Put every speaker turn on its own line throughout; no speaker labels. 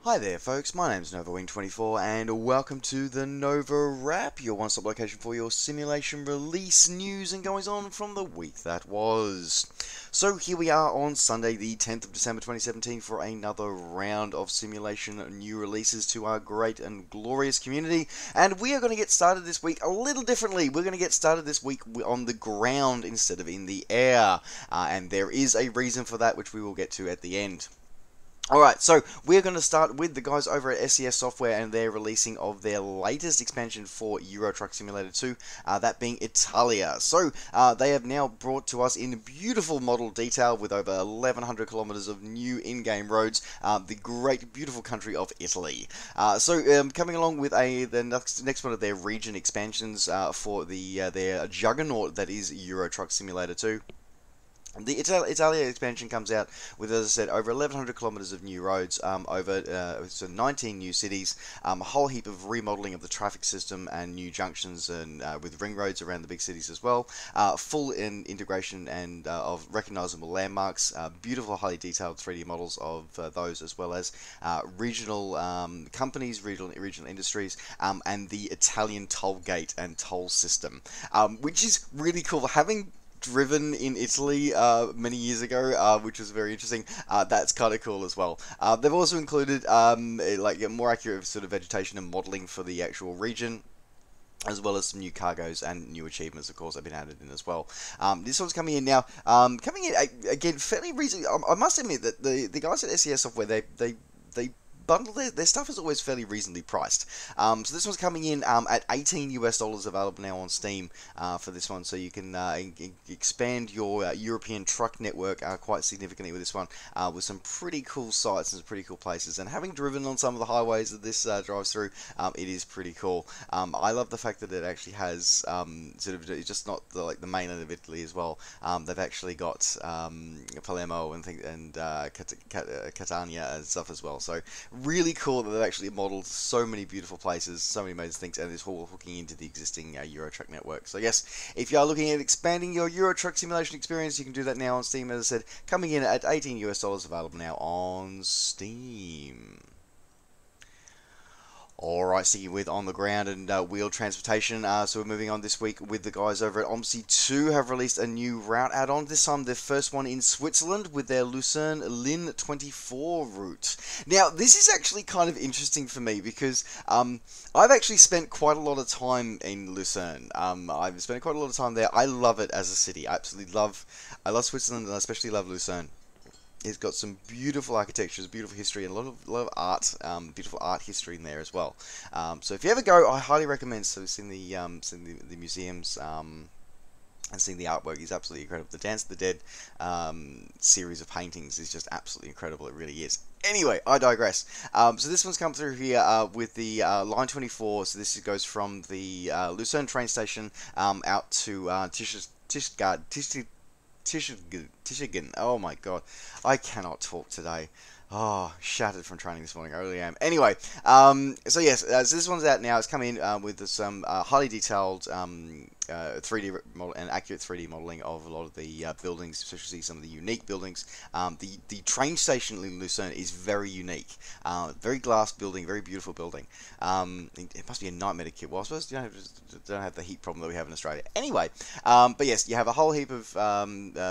Hi there folks, my name's NovaWing24 and welcome to the NovaWrap, your one-stop location for your simulation release news and goings on from the week that was. So here we are on Sunday the 10th of December 2017 for another round of simulation new releases to our great and glorious community, and we are going to get started this week a little differently. We're going to get started this week on the ground instead of in the air, and there is a reason for that which we will get to at the end. Alright, so we're going to start with the guys over at SES Software and their releasing of their latest expansion for Euro Truck Simulator 2, that being Italia. So, they have now brought to us in beautiful model detail with over 1,100 kilometers of new in-game roads, the great, beautiful country of Italy. Coming along with the next one of their region expansions for their juggernaut that is Euro Truck Simulator 2. The Italia expansion comes out with, as I said, over 1,100 kilometers of new roads, so 19 new cities, a whole heap of remodeling of the traffic system and new junctions, and with ring roads around the big cities as well. Full integration and of recognizable landmarks, beautiful, highly detailed 3D models of those, as well as regional companies, regional industries, and the Italian toll gate and toll system, which is really cool. Having driven in Italy many years ago, which was very interesting. That's kind of cool as well. They've also included like a more accurate sort of vegetation and modeling for the actual region, as well as some new cargoes and new achievements, of course, have been added in as well. This one's coming in now. Coming in again fairly recently. I must admit that the guys at SES Software, they bundle their stuff is always fairly reasonably priced. So this one's coming in at $18 US available now on Steam for this one, so you can expand your European truck network quite significantly with this one, with some pretty cool sites and some pretty cool places. And having driven on some of the highways that this drives through, it is pretty cool. I love the fact that it actually has sort of just not the mainland of Italy as well. They've actually got Palermo and Catania and stuff as well. So really cool that they've actually modeled so many beautiful places, so many amazing things, and it's all hooking into the existing Euro Truck network. So yes, if you are looking at expanding your Euro Truck simulation experience, you can do that now on Steam. As I said, coming in at $18 US available now on Steam. Alright, sticking with on the ground and wheel transportation, so we're moving on this week with the guys over at OMSI 2 have released a new route add-on, this time their first one in Switzerland with their Luceren Linne 24 route. Now, this is actually kind of interesting for me because I've actually spent quite a lot of time in Lucerne. I've spent quite a lot of time there. I love it as a city. I love Switzerland, and I especially love Lucerne. It's got some beautiful architectures, beautiful history, and a lot of art, beautiful art history in there as well. So if you ever go, I highly recommend seeing the museums and seeing the artwork is absolutely incredible. The Dance of the Dead series of paintings is just absolutely incredible. It really is. Anyway, I digress. So this one's come through here with the Line 24. So this goes from the Lucerne train station out to Tishigan. Oh my god, I cannot talk today. Oh, shattered from training this morning. I really am. Anyway, so yes, so this one's out now. It's come in with some highly detailed 3D model and accurate 3D modeling of a lot of the buildings, especially some of the unique buildings. The train station in Lucerne is very unique. Very glass building, very beautiful building. It must be a nightmare to keep. Well, I suppose you don't have the heat problem that we have in Australia. Anyway, but yes, you have a whole heap of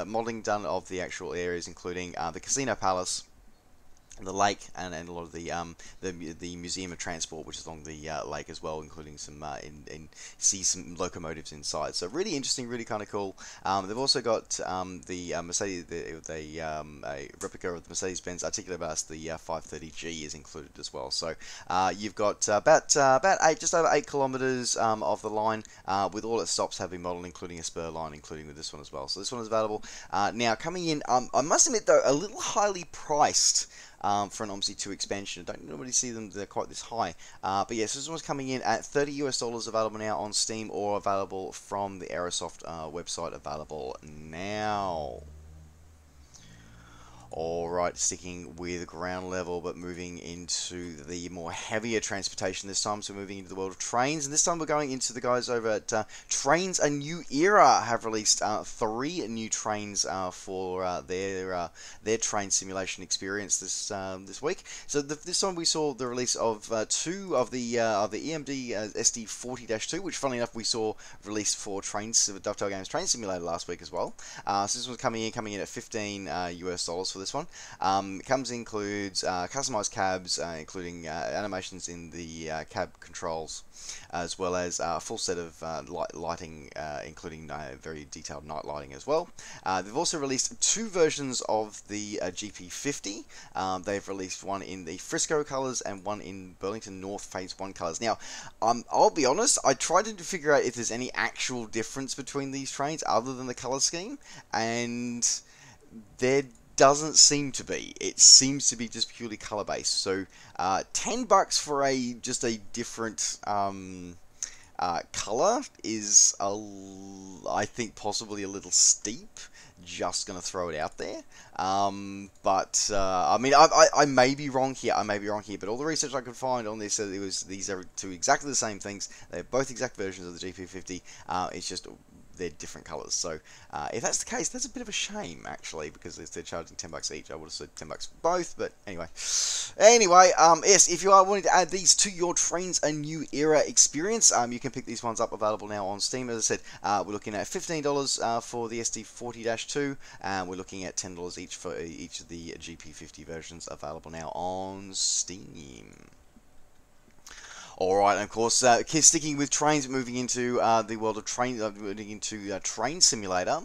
modeling done of the actual areas, including the Casino Palace, the lake, and a lot of the Museum of Transport, which is along the lake as well, including some see some locomotives inside. So really interesting, really kind of cool. They've also got the Mercedes, a replica of the Mercedes-Benz Articulated Bus, the 530G, is included as well. So you've got just over 8 kilometers of the line, with all its stops having modelled, including a spur line, including with this one as well. So this one is available now. Coming in, I must admit though, a little highly priced. For an OMSI 2 expansion. I don't normally see them, they're quite this high. But yes, this one's coming in at $30 US available now on Steam, or available from the Aerosoft website, available now. Alright, sticking with ground level, but moving into the more heavier transportation this time, so moving into the world of trains, and this time we're going into the guys over at Trainz A New Era have released 3 new trains for their train simulation experience this week. So this time we saw the release of 2 of the EMD SD40-2, which funnily enough we saw released for Dovetail Games Train Simulator last week as well. So this one's coming in at $15 US for this one. Includes customized cabs, including animations in the cab controls, as well as a full set of lighting, including very detailed night lighting as well. They've also released 2 versions of the GP50. They've released one in the Frisco colors and one in Burlington North Phase 1 colors. Now, I'll be honest, I tried to figure out if there's any actual difference between these trains other than the color scheme, and there doesn't seem to be. It seems to be just purely color based. So $10 for just a different color is I think possibly a little steep. Just gonna throw it out there. I mean, I may be wrong here. But all the research I could find on this said these are 2 exactly the same things. They're both exact versions of the GP50. It's just they're different colors. So if that's the case, that's a bit of a shame actually, because if they're charging $10 each, I would have said $10 for both. But anyway, yes, if you are wanting to add these to your Trainz A New Era experience, you can pick these ones up, available now on Steam. As I said, we're looking at $15 for the SD40-2, and we're looking at $10 each for each of the GP50 versions, available now on Steam. Alright, and of course, sticking with trains, moving into the world of train, moving into Train Simulator.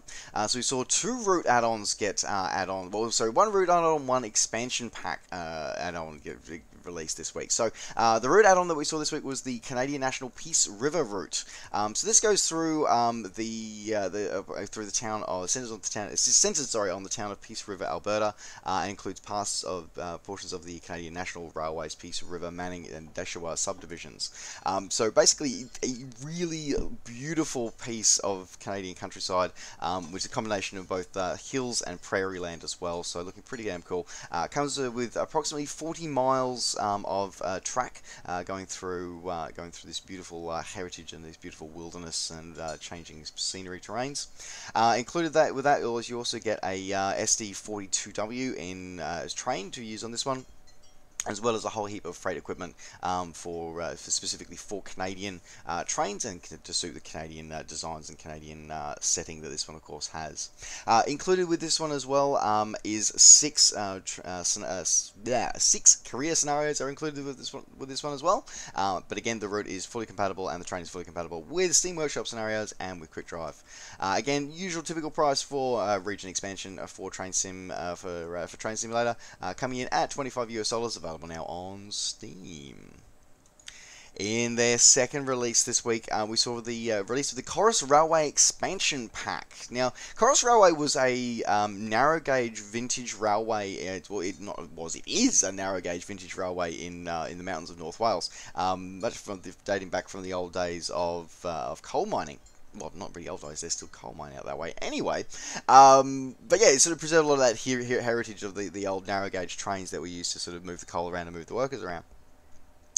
So we saw 2 route add-ons get add-on. Well, sorry, 1 route add-on, 1 expansion pack add-on get released this week. So the route add-on that we saw this week was the Canadian National Peace River route. So this goes through through the town, or centers on the town. It's centered, sorry, on the town of Peace River, Alberta, and includes portions of the Canadian National Railways Peace River, Manning, and Deshawa subdivisions. So basically, a really beautiful piece of Canadian countryside, which is a combination of both hills and prairie land as well. So looking pretty damn cool. Comes with approximately 40 miles of track going through this beautiful heritage and this beautiful wilderness and changing scenery terrains. Included with that, you also get a SD42W in train to use on this one, as well as a whole heap of freight equipment specifically for Canadian trains, and to suit the Canadian designs and Canadian setting that this one, of course, has. Included with this one as well is 6 career scenarios are included with this one as well. But again, the route is fully compatible, and the train is fully compatible with Steam Workshop scenarios and with Quick Drive. Again, usual typical price for region expansion for Train Sim for Train Simulator, coming in at $25 US, available now on Steam. In their second release this week, we saw the release of the Corris Railway Expansion Pack. Now, Corris Railway was a narrow gauge vintage railway. It is a narrow gauge vintage railway in the mountains of North Wales, dating back from the old days of coal mining. Well, not really old days, there's still coal mining out that way. Anyway, but yeah, it sort of preserved a lot of that heritage of the old narrow gauge trains that we used to sort of move the coal around and move the workers around.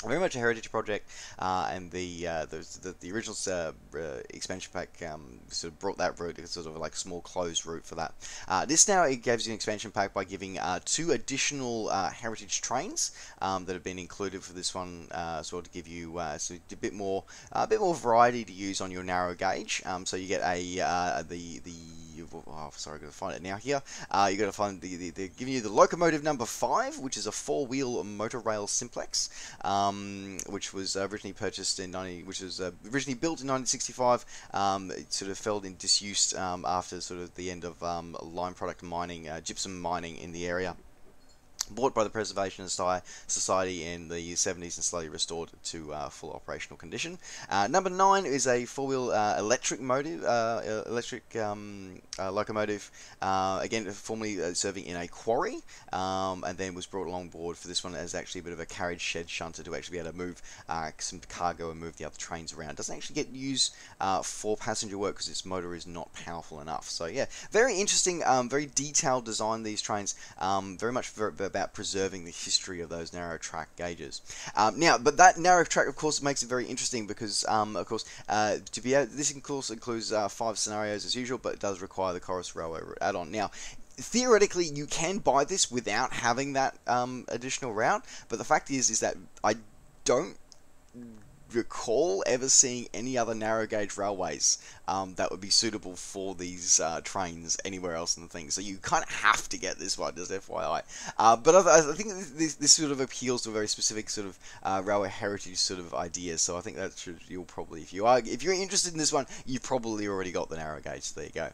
Very much a heritage project, and the original expansion pack sort of brought that route, sort of like a small closed route for that. This now, it gives you an expansion pack by giving 2 additional heritage trains that have been included for this one, as well, to give you a bit more variety to use on your narrow gauge. So you get sorry, I've got to find it now here. You got to find they're giving you the locomotive number 5, which is a 4-wheel motor rail simplex, which was originally originally built in 1965. It sort of fell in disuse after sort of the end of lime product mining, gypsum mining in the area. bought by the Preservation Society in the 70s and slowly restored to full operational condition. Number 9 is a four-wheel electric locomotive, again formerly serving in a quarry, and then was brought along board for this one as actually a bit of a carriage shed shunter to actually be able to move some cargo and move the other trains around. It doesn't actually get used for passenger work because its motor is not powerful enough. So yeah, very interesting, very detailed design, these trains, very much about preserving the history of those narrow track gauges. But that narrow track, of course, makes it very interesting because, of course, to be able, this of course includes 5 scenarios as usual, but it does require the Corris Railway add-on. Now, theoretically, you can buy this without having that additional route, but the fact is that I don't recall ever seeing any other narrow gauge railways that would be suitable for these trains anywhere else in the thing. So you kind of have to get this one, just FYI. But I think this sort of appeals to a very specific sort of railway heritage sort of idea. So I think that you'll probably, if you're interested in this one, you've probably already got the narrow gauge. So there you go.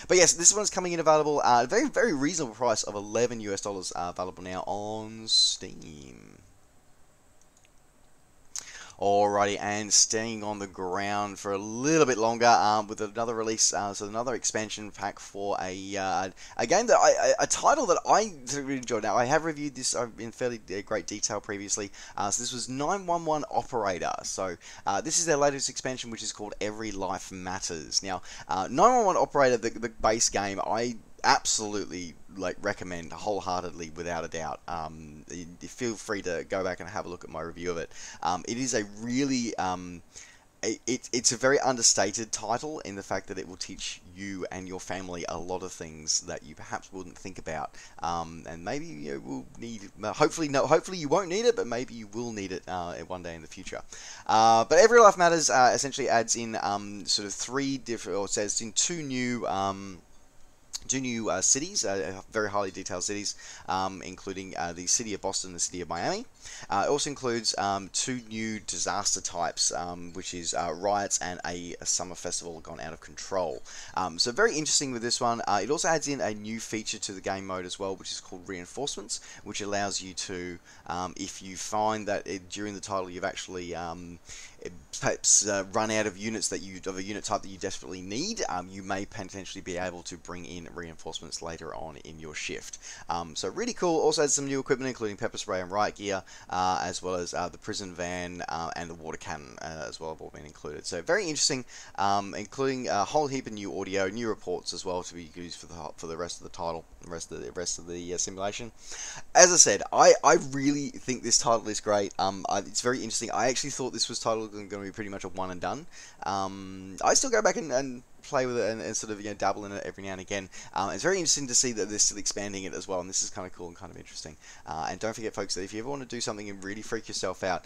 But yes, this one's coming in available at a very, very reasonable price of $11 US, available now on Steam. Alrighty, and staying on the ground for a little bit longer with another release, so another expansion pack for a game that a title that I really enjoyed. Now, I have reviewed this in fairly great detail previously. So this was 911 Operator. So this is their latest expansion, which is called Every Life Matters. Now, 911 Operator, the base game, I absolutely recommend wholeheartedly, without a doubt. Feel free to go back and have a look at my review of it. It is a really it's a very understated title in the fact that it will teach you and your family a lot of things that you perhaps wouldn't think about, and maybe you will need. Hopefully you won't need it, but maybe you will need it one day in the future. But Every Life Matters essentially adds in sort of 3 different, or says in 2 new. 2 new cities, very highly detailed cities, including the city of Boston and the city of Miami. It also includes 2 new disaster types, which is riots and a summer festival gone out of control. So very interesting with this one. It also adds in a new feature to the game mode as well, which is called reinforcements, which allows you to, if you find that during the title you've actually perhaps run out of units of a unit type that you desperately need, you may potentially be able to bring in reinforcements later on in your shift. So really cool. Also has some new equipment, including pepper spray and riot gear, as well as the prison van and the water cannon as well, have all been included. So very interesting, including a whole heap of new audio, new reports as well to be used for the rest of the title, the rest of the simulation. As I said, I really think this title is great. It's very interesting. I actually thought this was titled going to be pretty much a one and done. I still go back and play with it and sort of dabble in it every now and again. It's very interesting to see that they're still expanding it as well, and this is kind of cool and kind of interesting. And don't forget, folks, that if you ever want to do something and really freak yourself out,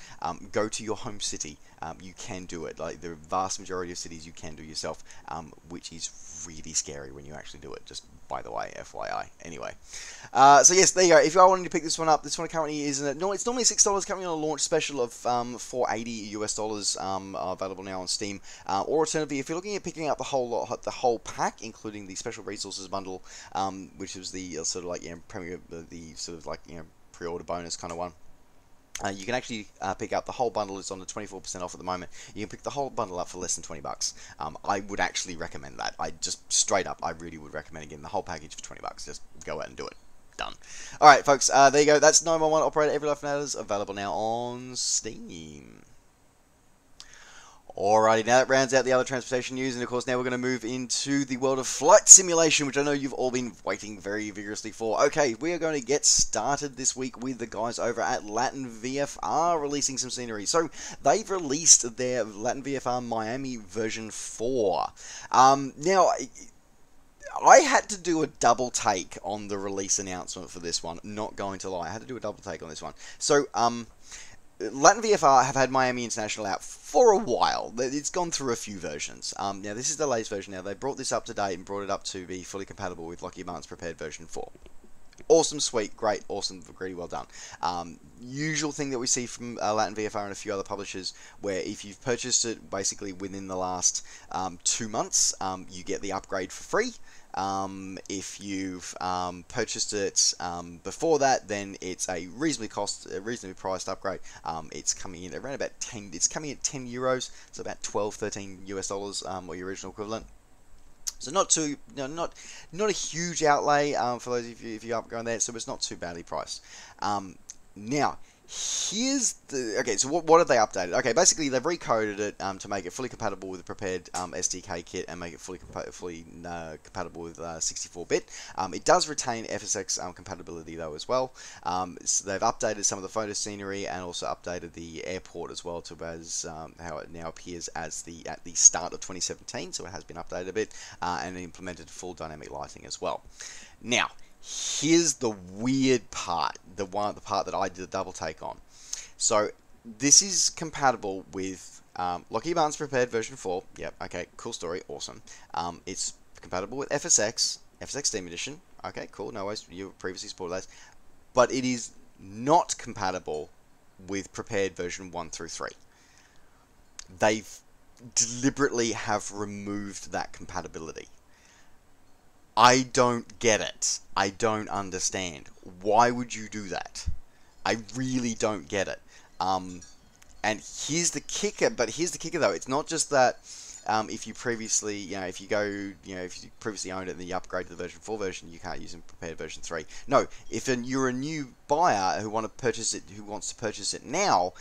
go to your home city. You can do it. Like the vast majority of cities, you can do yourself, which is really scary when you actually do it. Just by the way, FYI. Anyway, so yes, there you go. If you are wanting to pick this one up, this one currently is it's normally $6, currently on a launch special of $4.80 US, available now on Steam. Or alternatively, if you're looking at picking up the whole pack, including the special resources bundle, which was the sort of the sort of pre-order bonus kind of one. You can actually pick up the whole bundle. It's on the 24% off at the moment. You can pick the whole bundle up for less than $20. I would actually recommend that. I just straight up, I really would recommend getting the whole package for $20. Just go out and do it. Done. Alright, folks, there you go. That's 911 Operator Every Life Matters, available now on Steam. Alrighty, now that rounds out the other transportation news, and of course now we're going to move into the world of flight simulation, which I know you've all been waiting very vigorously for. Okay, we are going to get started this week with the guys over at Latin VFR releasing some scenery. So, they've released their Latin VFR Miami version 4. Now, I had to do a double take on the release announcement for this one, not going to lie. I had to do a double take on this one. So, Latin VFR have had Miami International out for a while. It's gone through a few versions. Now, this is the latest version now. They brought this up to date and brought it up to be fully compatible with Lockheed Martin's prepared version 4. awesome, sweet, great, awesome, really well done. Usual thing that we see from Latin VFR and a few other publishers, where if you've purchased it basically within the last 2 months, you get the upgrade for free. If you've purchased it before that, then it's a reasonably priced upgrade. It's coming in around about 10. It's coming at 10 euros, so about 12, 13 US dollars, or your original equivalent. So not too, not a huge outlay for those of you if you are going there. So it's not too badly priced. Now, here's the okay. So what have they updated? Okay, basically they've recoded it to make it fully compatible with the prepared SDK kit and make it fully compatible with 64-bit. It does retain FSX compatibility though as well. So they've updated some of the photo scenery and also updated the airport as well to as how it now appears as at the start of 2017. So it has been updated a bit and implemented full dynamic lighting as well. Now, here's the weird part, the part that I did a double take on. So this is compatible with Lockheed Martin's prepared version 4. Yep, okay, cool story, awesome. It's compatible with FSX Steam Edition. Okay, cool, no worries, you previously supported those. But it is not compatible with prepared version 1 through 3. They've deliberately have removed that compatibility. I don't get it. I don't understand. Why would you do that? I really don't get it. And here's the kicker. But here's the kicker, though. It's not just that if you previously, if you previously owned it and then you upgrade to the version 4 version, you can't use in prepared version 3. No, if you're a new buyer who wants to purchase it now,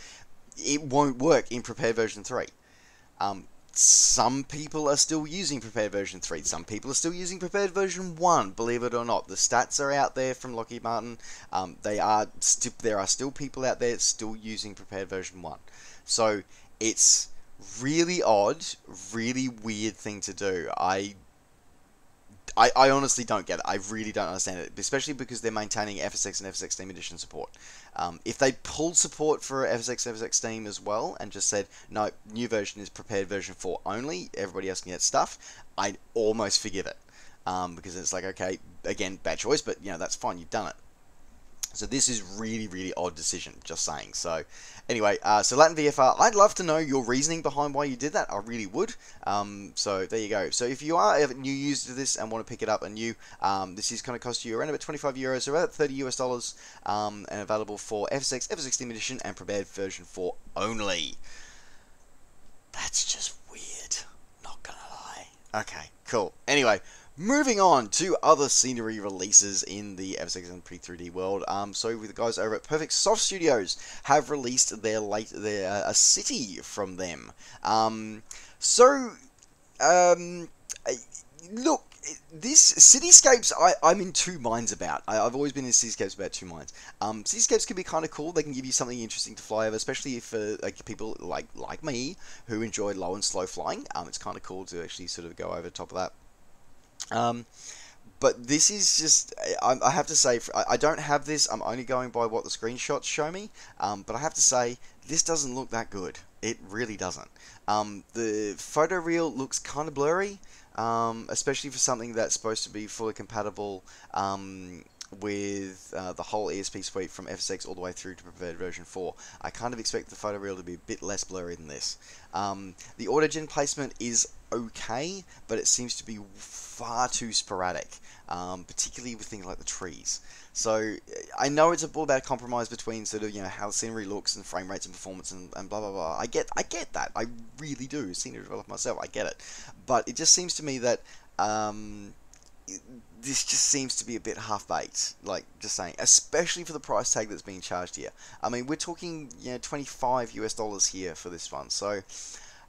it won't work in prepared version 3. Some people are still using prepared version 3. Some people are still using prepared version 1, believe it or not. The stats are out there from Lockheed Martin. There are still people out there still using prepared version 1. So it's really odd, really weird thing to do. I honestly don't get it. I really don't understand it, especially because they're maintaining FSX and FSX Steam Edition support. If they pulled support for FSX Steam as well and just said, no, new version is prepared version 4 only, everybody else can get stuff, I'd almost forgive it. Because it's like, okay, again, bad choice, but that's fine, you've done it. So this is really, really odd decision, just saying. So anyway, so Latin VFR, I'd love to know your reasoning behind why you did that. I really would. So there you go. So if you are a new user to this and want to pick it up anew, this is going to cost you around about 25 euros, so about 30 US dollars, and available for FSX, FSX Steam Edition, and prepared version 4 only. That's just weird. Not gonna lie. Okay, cool. Anyway, moving on to other scenery releases in the FSX and P3D world. So the guys over at Perfect Soft Studios have released a city from them. Look, this Cityscapes, I'm in two minds about. I've always been in Cityscapes about 2 minds. Cityscapes can be kind of cool. They can give you something interesting to fly over, especially if like people like me who enjoy low and slow flying. It's kind of cool to actually sort of go over the top of that. But this is just, I have to say, I don't have this, I'm only going by what the screenshots show me, but I have to say, this doesn't look that good. It really doesn't. The photo reel looks kind of blurry, especially for something that's supposed to be fully compatible with the whole ESP suite from FSX all the way through to prepared version 4. I kind of expect the photo reel to be a bit less blurry than this. The autogen placement is okay, but it seems to be far too sporadic, particularly with things like the trees. So I know it's all about compromise between sort of how the scenery looks and frame rates and performance and blah blah blah. I get that. I really do. Scenery developer myself, I get it. But it just seems to me that this just seems to be a bit half-baked, like, just saying, especially for the price tag that's being charged here. I mean, we're talking, 25 US dollars here for this one, so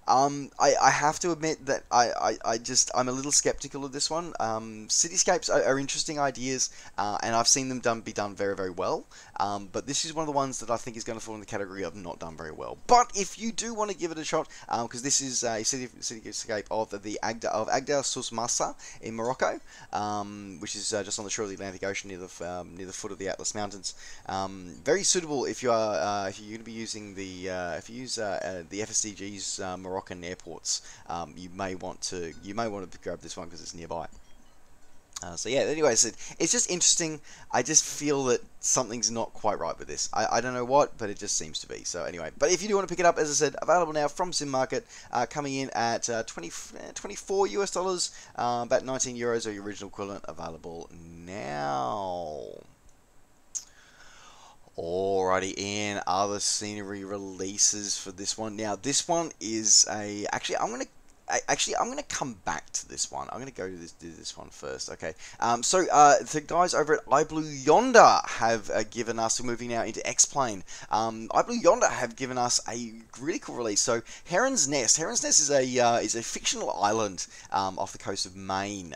I have to admit that I'm a little skeptical of this one. Cityscapes are interesting ideas, and I've seen them be done very, very well. But this is one of the ones that I think is going to fall in the category of not done very well. But if you do want to give it a shot, because this is a cityscape of Agadir, Souss, Massa in Morocco, which is just on the shore of the Atlantic Ocean near the foot of the Atlas Mountains. Very suitable if you're going to be using the FSDG's Moroccan airports. You may want to grab this one because it's nearby. So yeah, anyways, it's just interesting. I just feel that something's not quite right with this. I don't know what, but it just seems to be. So anyway, but if you do want to pick it up, as I said, available now from Sim Market, coming in at 24 US dollars, about 19 euros or your original equivalent, available now. Alrighty, in other scenery releases for this one. Now, this one is actually, I'm gonna come back to this one. I'm gonna do this one first. Okay. So the guys over at iBlue Yonder have given us. Moving now into X-Plane. iBlue Yonder have given us a really cool release. So Herons Nest. Herons Nest is a fictional island off the coast of Maine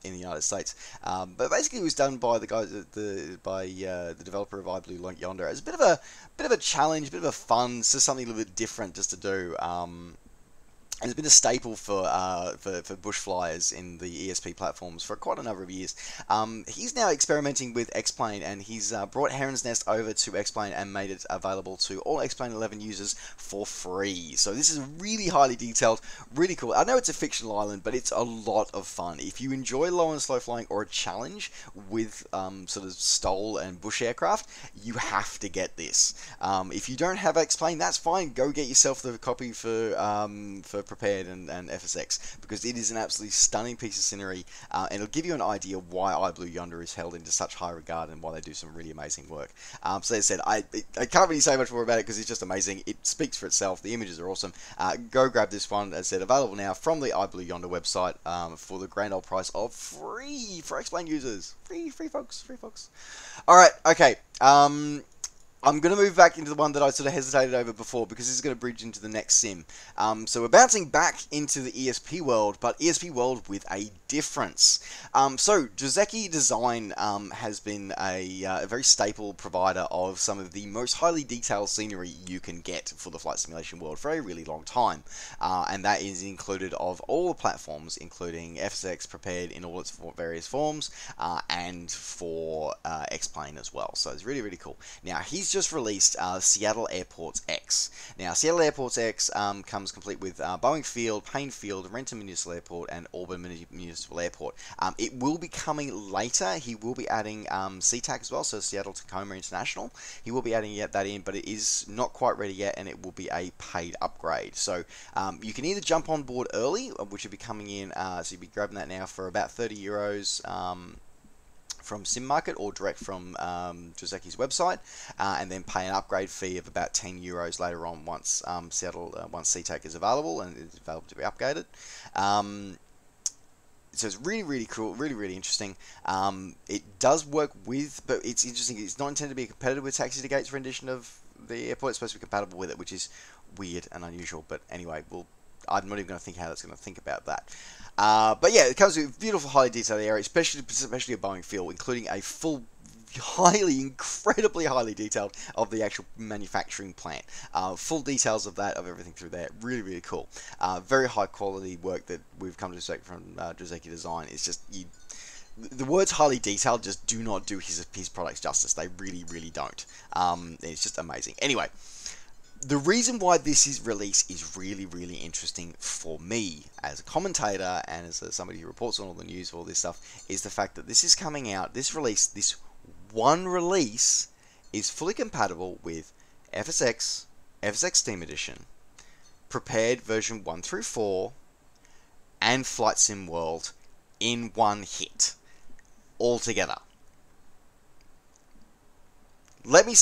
in the United States. But basically, it was done by the guys the developer of iBlue Yonder as a bit of a challenge, a bit of a fun, just something a little bit different just to do. And it's been a staple for bush flyers in the ESP platforms for quite a number of years. He's now experimenting with X-Plane, and he's brought Heron's Nest over to X-Plane and made it available to all X-Plane 11 users for free. So this is really highly detailed, really cool. I know it's a fictional island, but it's a lot of fun. If you enjoy low and slow flying or a challenge with sort of STOL and bush aircraft, you have to get this. If you don't have X-Plane, that's fine. Go get yourself the copy for Prepared and FSX, because it is an absolutely stunning piece of scenery, and it'll give you an idea why iBlue Yonder is held into such high regard and why they do some really amazing work. So as I said, I can't really say much more about it because it's just amazing. It speaks for itself. The images are awesome. Go grab this one. As I said, available now from the iBlue Yonder website for the grand old price of free for X-Plane users. Free folks. All right, okay. I'm going to move back into the one that I sort of hesitated over before, because this is going to bridge into the next sim. So we're bouncing back into the ESP world, but ESP world with a difference. So Joseki Design has been a very staple provider of some of the most highly detailed scenery you can get for the flight simulation world for a really long time. And that is included of all the platforms, including FSX Prepared in all its various forms, and for X-Plane as well. So it's really, really cool. Now, he's just released Seattle Airports X. Now, Seattle Airports X comes complete with Boeing Field, Payne Field, Renton Municipal Airport, and Auburn Municipal Airport. It will be coming later. He will be adding SeaTac as well, so Seattle Tacoma International. He will be adding that in, but it is not quite ready yet, and it will be a paid upgrade. So you can either jump on board early, which will be coming in, so you'll be grabbing that now for about 30 euros. From Sim Market, or direct from Joseki's website, and then pay an upgrade fee of about 10 euros later on once once SeaTac is available and is available to be upgraded. So it's really, really cool, really, really interesting. It does work with, but it's interesting, it's not intended to be competitive with Taxi to Gates rendition of the airport. It's supposed to be compatible with it, which is weird and unusual, but anyway, I'm not even going to think how that's going to think about that. But yeah, it comes with a beautiful, highly detailed area, especially a Boeing Field, including a full, incredibly highly detailed of the actual manufacturing plant. Full details of that, of everything through there. Really, really cool. Very high quality work that we've come to expect from Joseki Design. It's just, the words highly detailed just do not do his products justice. They really, really don't. It's just amazing. Anyway, the reason why this release is really, really interesting for me as a commentator and as somebody who reports on all the news for all this stuff is the fact that this is coming out, this one release is fully compatible with FSX, FSX Steam Edition, Prepared version 1 through 4, and Flight Sim World in one hit, all together. Let's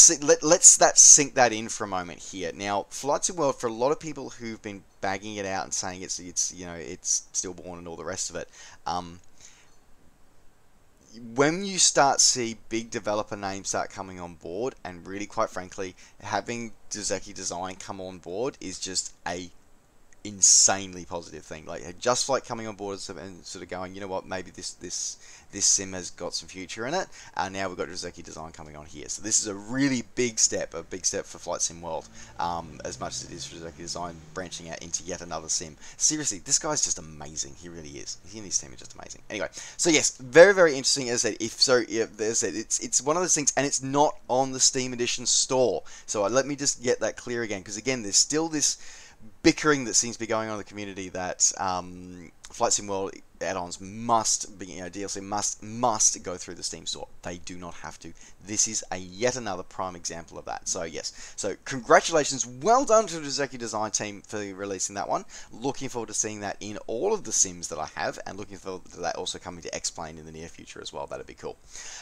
sink that in for a moment here. Now, Flight Sim World, for a lot of people who've been bagging it out and saying it's stillborn and all the rest of it, when you start see big developer names start coming on board, and really, quite frankly, having Joseki Design come on board is just a insanely positive thing. Like, Just Flight coming on board and sort of going, you know what, maybe this sim has got some future in it, and now we've got Joseki Design coming on here. So this is a really big step for Flight Sim World, as much as it is for Joseki Design branching out into yet another sim. Seriously, this guy's just amazing. He really is. He and his team are just amazing. Anyway, so yes, very, very interesting. As I said, it's one of those things, and it's not on the Steam Edition store. So let me just get that clear again, because again, there's still this bickering that seems to be going on in the community that Flight Sim World add-ons must be, DLC must go through the Steam store. They do not have to. This is yet another prime example of that. So yes, so congratulations, well done to the Joseki design team for releasing that one. Looking forward to seeing that in all of the sims that I have, and looking forward to that also coming to X-Plane in the near future as well. That'd be cool.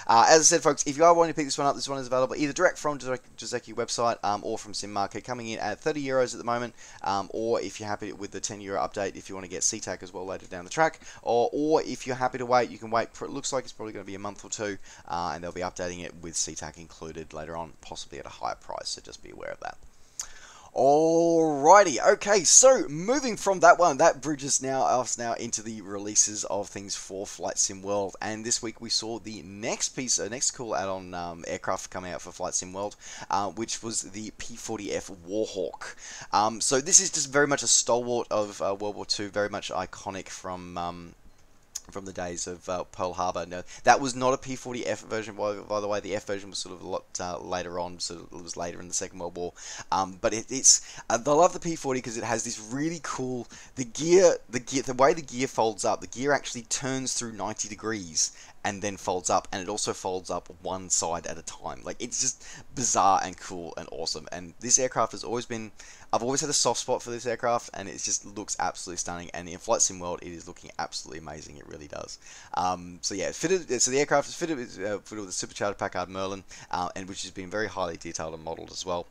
As I said, folks, if you are wanting to pick this one up, this one is available either direct from Joseki website or from Sim Market, coming in at €30 at the moment, or if you're happy with the €10 update, if you want to get CTAC as well later down the track, or if you're happy to wait, you can wait for, it looks like it's probably going to be a month or two, and they'll be updating it with CTAC included later on, possibly at a higher price, so just be aware of that. Alrighty, okay, so moving from that one, that bridges us now into the releases of things for Flight Sim World, and this week we saw the next cool add-on aircraft coming out for Flight Sim World, which was the P-40F Warhawk. So this is just very much a stalwart of World War II, very much iconic from the days of Pearl Harbor. No, that was not a P-40F version, by the way. The F version was sort of a lot later on, so it was later in the Second World War. But I love the P-40 because it has this really cool, the way the gear folds up, the gear actually turns through 90 degrees and then folds up, and it also folds up one side at a time. Like, it's just bizarre and cool and awesome. And this aircraft has always been, I've always had a soft spot for this aircraft, and it just looks absolutely stunning. And in Flight Sim World, it is looking absolutely amazing. It really does. So yeah, so the aircraft is fitted with a supercharged Packard Merlin, and which has been very highly detailed and modeled as well.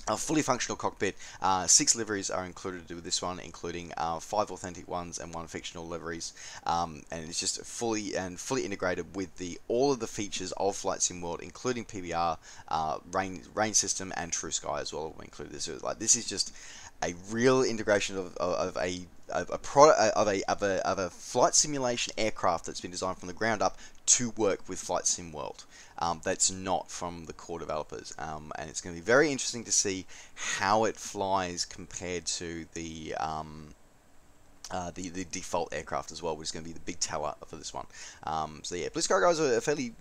A fully functional cockpit, 6 liveries are included with this one, including 5 authentic ones and 1 fictional liveries, and it's just fully integrated with all of the features of Flight Sim World, including PBR, rain system, and True Sky as well. We included this. Like, this is just a real integration of a flight simulation aircraft that's been designed from the ground up to work with Flight Sim World. That's not from the core developers, and it's going to be very interesting to see how it flies compared to the default aircraft as well, which is going to be the big teller for this one. So yeah, Blue Sky guys are fairly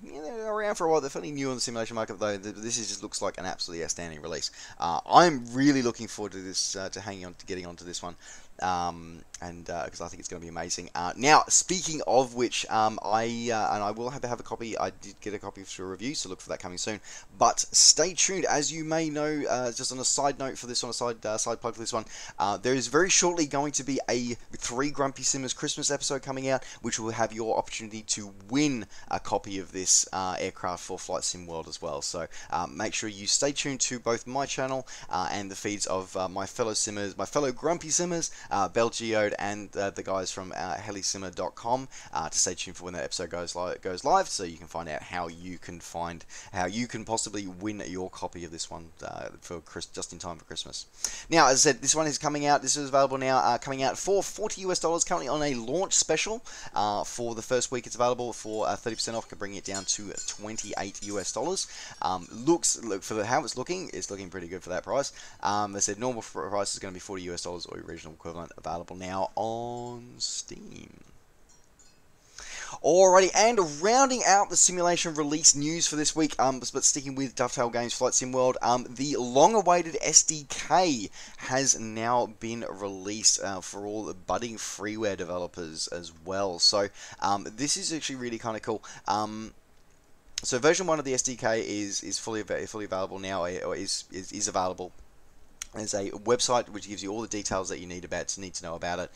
around for a while. They're fairly new on the simulation market, though. This just looks like an absolutely outstanding release. I'm really looking forward to this, getting onto this one. Because I think it's going to be amazing. Now, speaking of which, I will have a copy. I did get a copy for a review, so look for that coming soon. But stay tuned, as you may know. Just on a side note for this one, side plug for this one, there is very shortly going to be a 3 Grumpy Simmers Christmas episode coming out, which will have your opportunity to win a copy of this aircraft for Flight Sim World as well. So make sure you stay tuned to both my channel and the feeds of my fellow Simmers, my fellow Grumpy Simmers, Belgeode, and the guys from helisimmer.com to stay tuned for when that episode goes live, so you can find out how you can possibly win your copy of this one for just in time for Christmas. Now, as I said, this one is coming out. This is available now, coming out for $40 currently on a launch special. For the first week, it's available for 30% off, can bring it down to $28. Look for how it's looking pretty good for that price. They said normal price is going to be $40 or original equivalent, available now on Steam. Alrighty, and rounding out the simulation release news for this week, but sticking with Dovetail Games Flight Sim World, the long-awaited SDK has now been released for all the budding freeware developers as well. So this is actually really kind of cool. So version 1 of the SDK is fully available now, or is available. There's a website which gives you all the details that you need to know about it,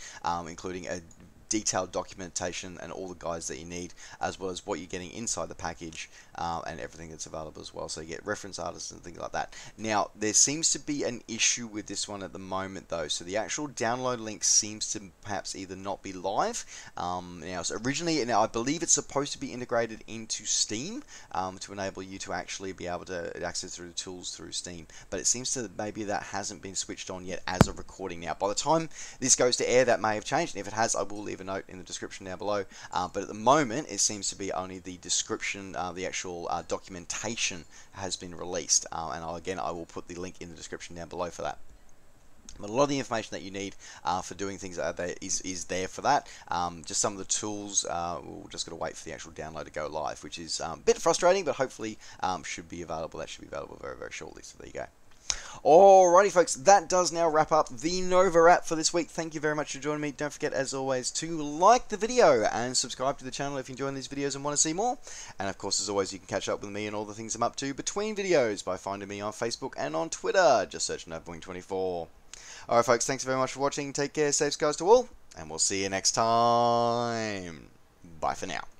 including a detailed documentation and all the guides that you need, as well as what you're getting inside the package, and everything that's available as well. So you get reference artists and things like that. Now, there seems to be an issue with this one at the moment, though. So the actual download link seems to perhaps either not be live. So originally, I believe it's supposed to be integrated into Steam to enable you to actually be able to access through the tools through Steam. But it seems to maybe that hasn't been switched on yet as of recording now. By the time this goes to air, that may have changed. And if it has, I will leave a note in the description down below. But at the moment, it seems to be only the description, the actual documentation has been released. And again, I will put the link in the description down below for that. But a lot of the information that you need for doing things is there for that. Just some of the tools, we're just going to wait for the actual download to go live, which is a bit frustrating, but hopefully should be available. That should be available very, very shortly. So there you go. Alrighty folks, that does now wrap up the NovaWrap for this week. Thank you very much for joining me. Don't forget, as always, to like the video and subscribe to the channel if you're enjoying these videos and want to see more. And of course, as always, you can catch up with me and all the things I'm up to between videos by finding me on Facebook and on Twitter. Just search NovaWing24. Alright folks, thanks very much for watching. Take care, safe skies to all, and we'll see you next time. Bye for now.